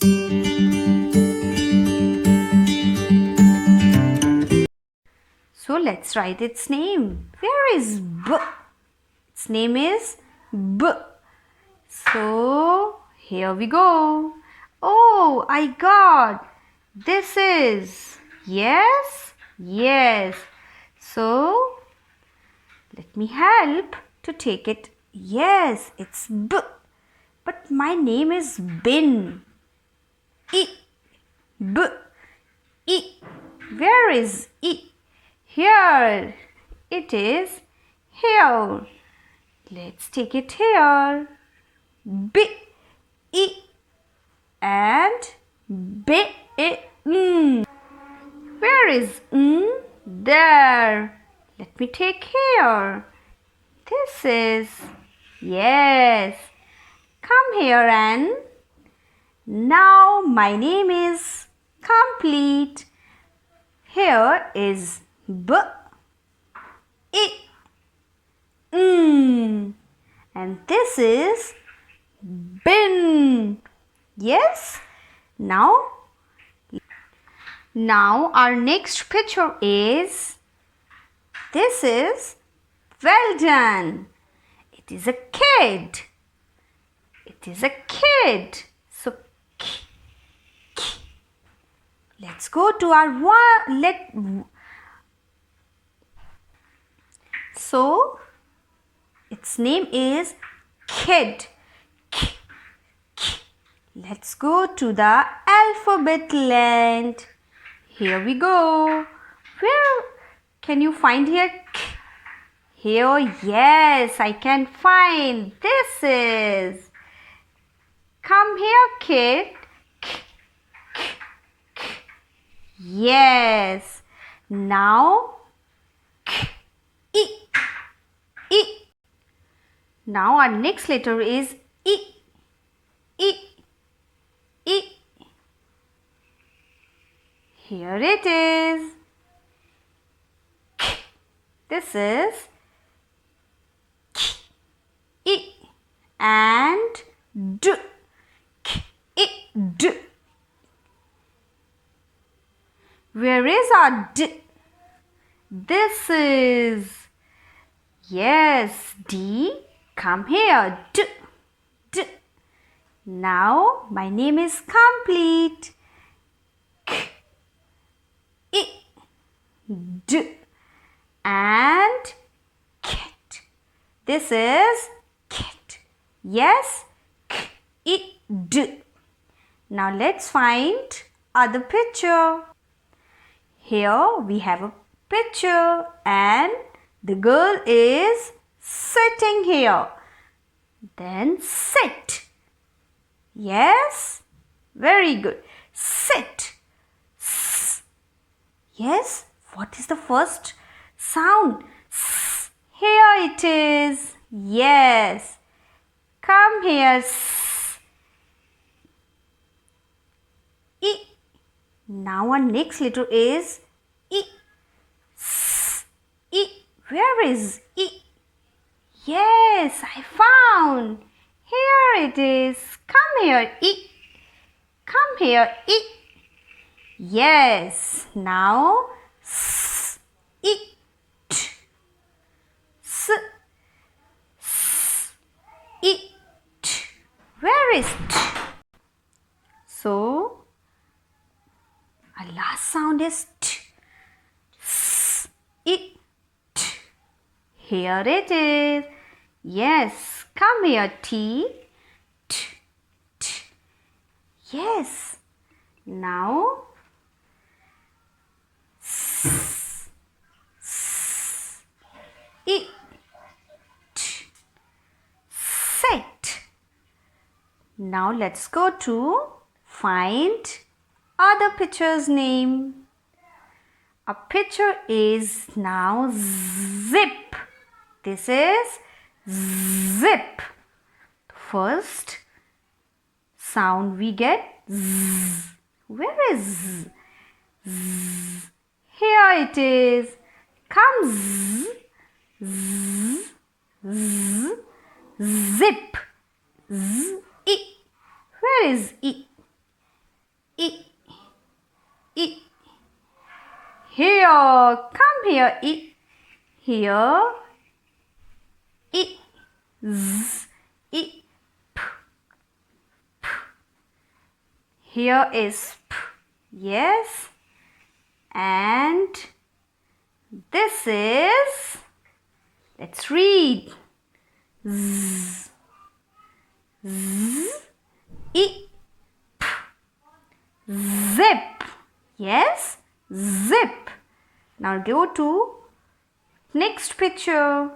So let's write its name. Where is B? Its name is B. So here we go. Oh, I got. This is. Yes? Yes. So let me help to take it. Yes, it's B. But my name is Bin. E. B. E. Where is E? Here. It is here. Let's take it here. B. E. And B. E. Where is There. Let me take here. This is. Yes. Come here and now my name is complete. Here is B. E. And this is bin. Yes? Now our next picture is, this is well done. It is a kid. It is a kid. So let's go to our one. So its name is kid. Let's go to the alphabet land. Here we go. Where can you find here? Here, yes, I can find. This is. Come here, kid. Yes. Now, E. E. Now our next letter is E. E. E. Here it is. This is E and D. E, D. Where is our D? This is. Yes, D. Come here. D. D. Now my name is complete. K. E. D. And kit. This is kit. Yes. K. E. D. Now let's find other picture. Here we have a picture and the girl is sitting here. Then sit. Yes. Very good. Sit. S. Yes. What is the first sound? S. Here it is. Yes. Come here. S. E. Now our next letter is E. S. E. Where is E? Yes, I found. Here it is. Come here, E. Come here, E. Yes. Now, S. E. T. S. S. E. T. Where is T? So, our last sound is T. S. E. T. Here it is. Yes. Come here, T. T. T. Yes. Now, S. S. E. T. Sit. Now let's go to find other picture's name. A picture is now zip. This is zip. First sound we get z. Where is z? Z. Here it is. Come z. Z. Z. Zip. Z. E. Where is E? Here, come here. E. Here. E. Z. E. P. P. Here is P. Yes. And this is, let's read. Z. Z. E. P. Zip. Yes. Zip. Now go to next picture.